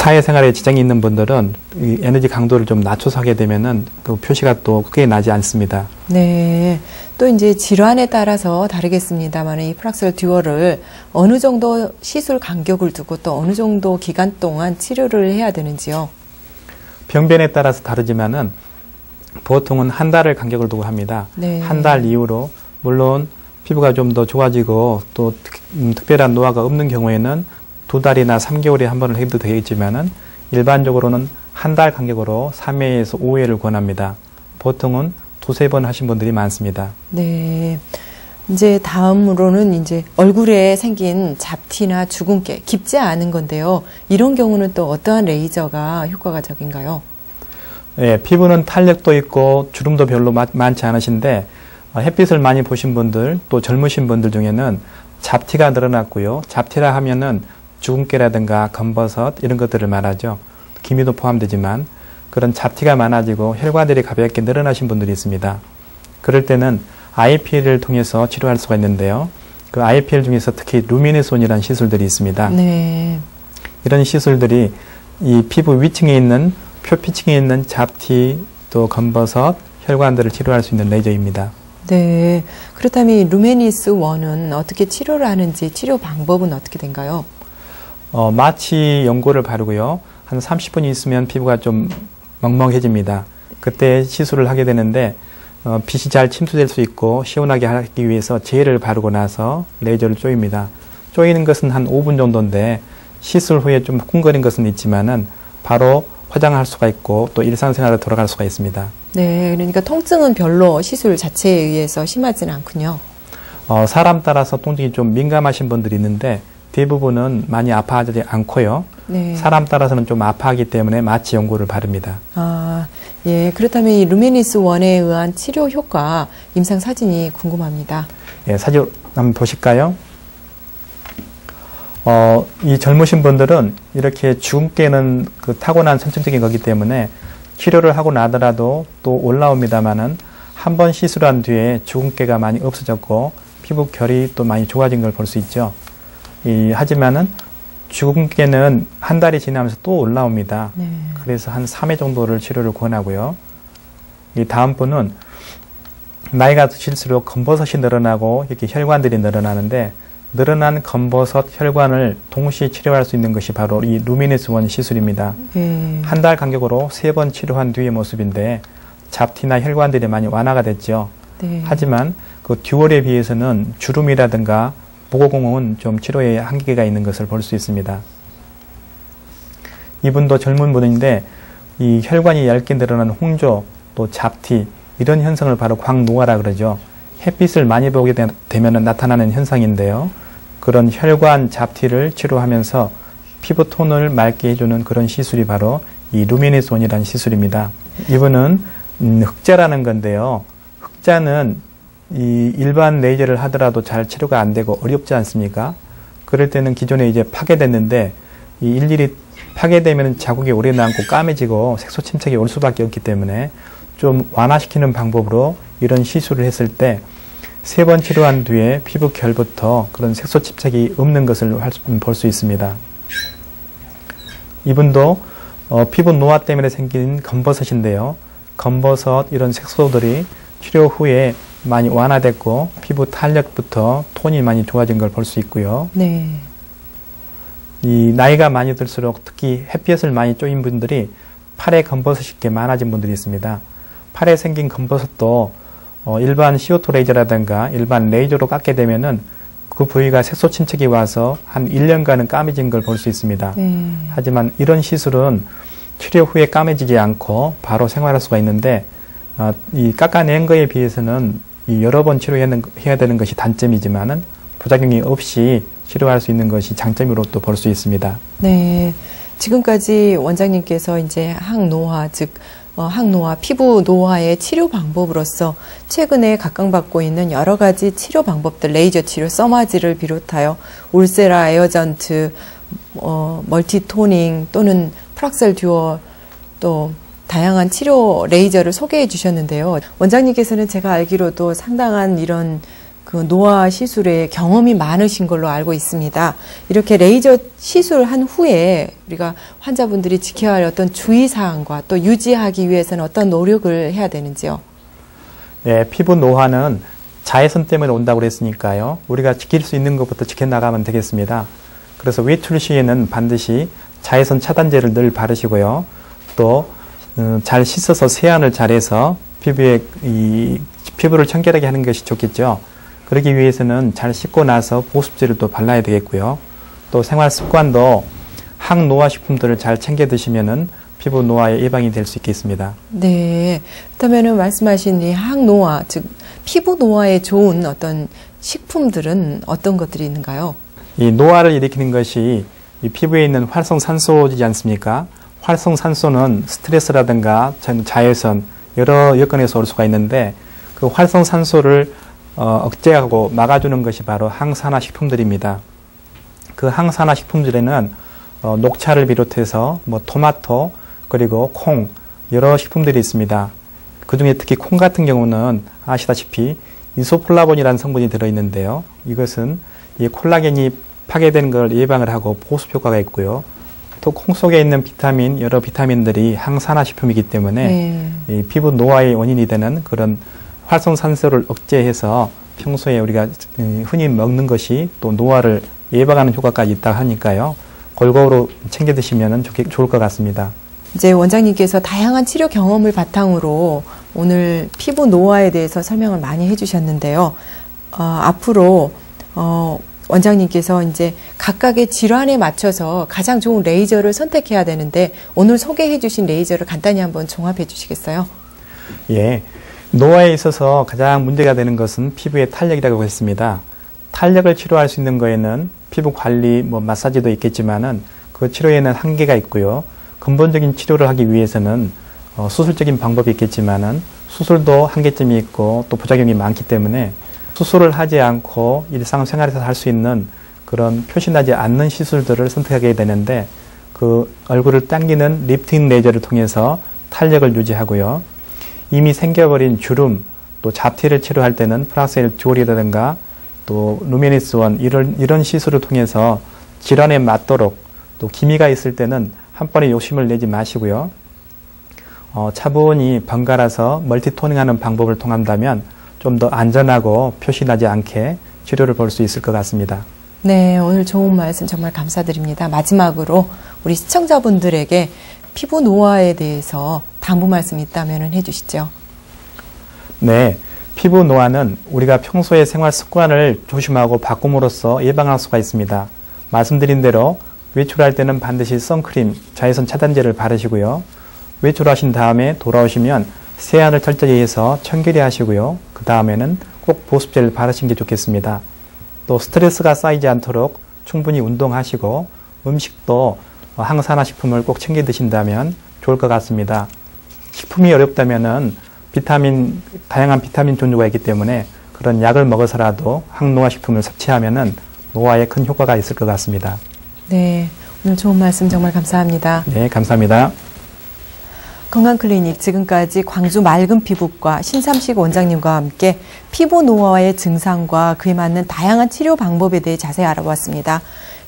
사회생활에 지장이 있는 분들은 이 에너지 강도를 좀 낮춰서 하게 되면은 그 표시가 또 크게 나지 않습니다. 네. 또 이제 질환에 따라서 다르겠습니다만 이 프락셀 듀어를 어느 정도 시술 간격을 두고 또 어느 정도 기간 동안 치료를 해야 되는지요? 병변에 따라서 다르지만은 보통은 한 달을 간격을 두고 합니다. 네. 한 달 이후로 물론 피부가 좀 더 좋아지고 또 특별한 노화가 없는 경우에는 2달이나 3개월에 한 번을 해도 되겠지만은 일반적으로는 한 달 간격으로 3회에서 5회를 권합니다. 보통은 2~3번 하신 분들이 많습니다. 네. 이제 다음으로는 이제 얼굴에 생긴 잡티나 주근깨, 깊지 않은 건데요. 이런 경우는 또 어떠한 레이저가 효과가 적인가요? 예, 피부는 탄력도 있고 주름도 별로 많지 않으신데 햇빛을 많이 보신 분들 또 젊으신 분들 중에는 잡티가 늘어났고요. 잡티라 하면은 주근깨라든가 검버섯 이런 것들을 말하죠. 기미도 포함되지만 그런 잡티가 많아지고 혈관들이 가볍게 늘어나신 분들이 있습니다. 그럴 때는 IPL을 통해서 치료할 수가 있는데요. 그 IPL 중에서 특히 루미네손이라는 시술들이 있습니다. 네. 이런 시술들이 이 피부 위층에 있는 표피층에 있는 잡티 또 검버섯 혈관들을 치료할 수 있는 레이저입니다. 네. 그렇다면 이 루메니스 1은 어떻게 치료를 하는지 치료 방법은 어떻게 된가요? 마취 연고를 바르고요. 한 30분 있으면 피부가 좀 멍멍해집니다. 그때 시술을 하게 되는데 빛이 잘 침투될 수 있고 시원하게 하기 위해서 젤을 바르고 나서 레이저를 쪼입니다. 쪼이는 것은 한 5분 정도인데 시술 후에 좀 후끈거린 것은 있지만은 바로 화장할 수가 있고 또 일상생활로 돌아갈 수가 있습니다. 네, 그러니까 통증은 별로 시술 자체에 의해서 심하지는 않군요. 사람 따라서 통증이 좀 민감하신 분들이 있는데 대부분은 많이 아파하지 않고요. 네. 사람 따라서는 좀 아파하기 때문에 마취 연고를 바릅니다. 아, 예. 그렇다면 이 루미니스 1에 의한 치료 효과 임상 사진이 궁금합니다. 예, 사진 한번 보실까요? 이 젊으신 분들은 이렇게 주근깨는 그 타고난 선천적인 거기 때문에 치료를 하고 나더라도 또 올라옵니다만은 한 번 시술한 뒤에 주근깨가 많이 없어졌고 피부 결이 또 많이 좋아진 걸 볼 수 있죠. 하지만은 주근깨는 한 달이 지나면서 또 올라옵니다. 네. 그래서 한 3회 정도를 치료를 권하고요. 이 다음 분은 나이가 드실수록 검버섯이 늘어나고 이렇게 혈관들이 늘어나는데 늘어난 검버섯 혈관을 동시에 치료할 수 있는 것이 바로 이 루미네스 1 시술입니다. 한 달 간격으로 3번 치료한 뒤의 모습인데 잡티나 혈관들이 많이 완화가 됐죠. 네. 하지만 그 듀얼에 비해서는 주름이라든가 모공은 좀 치료에 한계가 있는 것을 볼 수 있습니다. 이분도 젊은 분인데 이 혈관이 얇게 늘어난 홍조 또 잡티 이런 현상을 바로 광노화라 그러죠. 햇빛을 많이 보게 되면 나타나는 현상인데요. 그런 혈관 잡티를 치료하면서 피부 톤을 맑게 해주는 그런 시술이 바로 이 루미네스 1이라는 시술입니다. 이분은 흑자라는 건데요. 흑자는 이 일반 레이저를 하더라도 잘 치료가 안 되고 어렵지 않습니까? 그럴 때는 기존에 이제 파괴됐는데 이 일일이 파괴되면 자국이 오래 남고 까매지고 색소 침착이 올 수밖에 없기 때문에 좀 완화시키는 방법으로 이런 시술을 했을 때 3번 치료한 뒤에 피부 결부터 그런 색소 침착이 없는 것을 볼 수 있습니다. 이분도 피부 노화 때문에 생긴 검버섯인데요. 검버섯 이런 색소들이 치료 후에 많이 완화됐고 피부 탄력부터 톤이 많이 좋아진 걸 볼 수 있고요. 네. 이 나이가 많이 들수록 특히 햇빛을 많이 쪼인 분들이 팔에 검버섯이 이렇게 많아진 분들이 있습니다. 팔에 생긴 검버섯도 일반 CO2 레이저라든가 일반 레이저로 깎게 되면은 그 부위가 색소 침착이 와서 한 1년간은 까매진 걸 볼 수 있습니다. 하지만 이런 시술은 치료 후에 까매지지 않고 바로 생활할 수가 있는데 이 깎아낸 거에 비해서는 이 여러 번 치료해야 되는 것이 단점이지만은 부작용이 없이 치료할 수 있는 것이 장점으로 또 볼 수 있습니다. 네. 지금까지 원장님께서 이제 항노화, 즉 항노화, 피부 노화의 치료 방법으로서 최근에 각광받고 있는 여러 가지 치료 방법들, 레이저 치료, 써마지를 비롯하여 울세라, 에어전트, 멀티토닝 또는 프락셀 듀얼 또 다양한 치료 레이저를 소개해 주셨는데요. 원장님께서는 제가 알기로도 상당한 이런 그 노화 시술에 경험이 많으신 걸로 알고 있습니다. 이렇게 레이저 시술한 후에 우리가 환자분들이 지켜야 할 어떤 주의사항과 또 유지하기 위해서는 어떤 노력을 해야 되는지요? 네, 피부 노화는 자외선 때문에 온다고 그랬으니까요. 우리가 지킬 수 있는 것부터 지켜나가면 되겠습니다. 그래서 외출 시에는 반드시 자외선 차단제를 늘 바르시고요. 또 잘 씻어서 세안을 잘해서 피부를 청결하게 하는 것이 좋겠죠. 그러기 위해서는 잘 씻고 나서 보습제를 또 발라야 되겠고요. 또 생활 습관도 항노화 식품들을 잘 챙겨 드시면은 피부 노화에 예방이 될 수 있겠습니다. 네. 그렇다면은 말씀하신 이 항노화, 즉 피부 노화에 좋은 어떤 식품들은 어떤 것들이 있는가요? 이 노화를 일으키는 것이 이 피부에 있는 활성산소이지 않습니까? 활성산소는 스트레스라든가 자외선 여러 여건에서 올 수가 있는데 그 활성산소를 억제하고 막아주는 것이 바로 항산화 식품들입니다. 그 항산화 식품들에는 녹차를 비롯해서 토마토 그리고 콩 여러 식품들이 있습니다. 그 중에 특히 콩 같은 경우는 아시다시피 이소플라본이라는 성분이 들어있는데요. 이것은 이 콜라겐이 파괴되는 걸 예방을 하고 보습 효과가 있고요. 또 콩 속에 있는 비타민, 여러 비타민들이 항산화 식품이기 때문에 이 피부 노화의 원인이 되는 그런 활성산소를 억제해서 평소에 우리가 흔히 먹는 것이 또 노화를 예방하는 효과까지 있다 하니까요. 골고루 챙겨 드시면 좋을 것 같습니다. 이제 원장님께서 다양한 치료 경험을 바탕으로 오늘 피부 노화에 대해서 설명을 많이 해주셨는데요. 앞으로 원장님께서 이제 각각의 질환에 맞춰서 가장 좋은 레이저를 선택해야 되는데 오늘 소개해 주신 레이저를 간단히 한번 종합해 주시겠어요? 예. 노화에 있어서 가장 문제가 되는 것은 피부의 탄력이라고 했습니다. 탄력을 치료할 수 있는 거에는 피부 관리, 마사지도 있겠지만은 그 치료에는 한계가 있고요. 근본적인 치료를 하기 위해서는 수술적인 방법이 있겠지만은 수술도 한계점이 있고 또 부작용이 많기 때문에 수술을 하지 않고 일상생활에서 할 수 있는 그런 표시나지 않는 시술들을 선택하게 되는데 그 얼굴을 당기는 리프팅 레이저를 통해서 탄력을 유지하고요. 이미 생겨버린 주름, 또 잡티를 치료할 때는 프락셀 듀얼이라든가 또 루미니스1 이런 시술을 통해서 질환에 맞도록 또 기미가 있을 때는 한 번에 욕심을 내지 마시고요. 차분히 번갈아서 멀티토닝하는 방법을 통한다면 좀 더 안전하고 표시나지 않게 치료를 볼 수 있을 것 같습니다. 네, 오늘 좋은 말씀 정말 감사드립니다. 마지막으로 우리 시청자분들에게 피부 노화에 대해서 당부 말씀이 있다면 해주시죠. 네, 피부 노화는 우리가 평소에 생활 습관을 조심하고 바꿈으로써 예방할 수가 있습니다. 말씀드린 대로 외출할 때는 반드시 선크림, 자외선 차단제를 바르시고요. 외출하신 다음에 돌아오시면 세안을 철저히 해서 청결히 하시고요. 그 다음에는 꼭 보습제를 바르시는 게 좋겠습니다. 또 스트레스가 쌓이지 않도록 충분히 운동하시고 음식도 항산화 식품을 꼭 챙겨 드신다면 좋을 것 같습니다. 식품이 어렵다면은 다양한 비타민 종류가 있기 때문에 그런 약을 먹어서라도 항노화 식품을 섭취하면은 노화에 큰 효과가 있을 것 같습니다. 네, 오늘 좋은 말씀 정말 감사합니다. 네, 감사합니다. 건강클리닉 지금까지 광주 맑은 피부과 신삼식 원장님과 함께 피부 노화의 증상과 그에 맞는 다양한 치료 방법에 대해 자세히 알아보았습니다.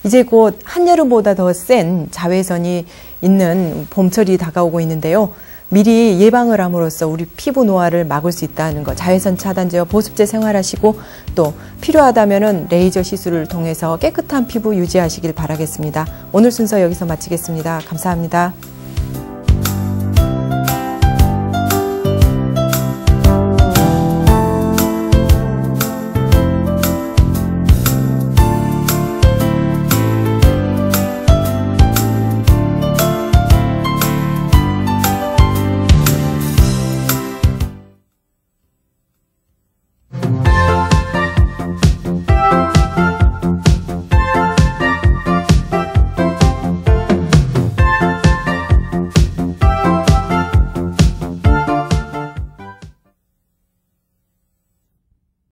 이제 곧 한여름보다 더 센 자외선이 있는 봄철이 다가오고 있는데요. 미리 예방을 함으로써 우리 피부 노화를 막을 수 있다는 것, 자외선 차단제와 보습제 생활하시고 또 필요하다면 레이저 시술을 통해서 깨끗한 피부 유지하시길 바라겠습니다. 오늘 순서 여기서 마치겠습니다. 감사합니다.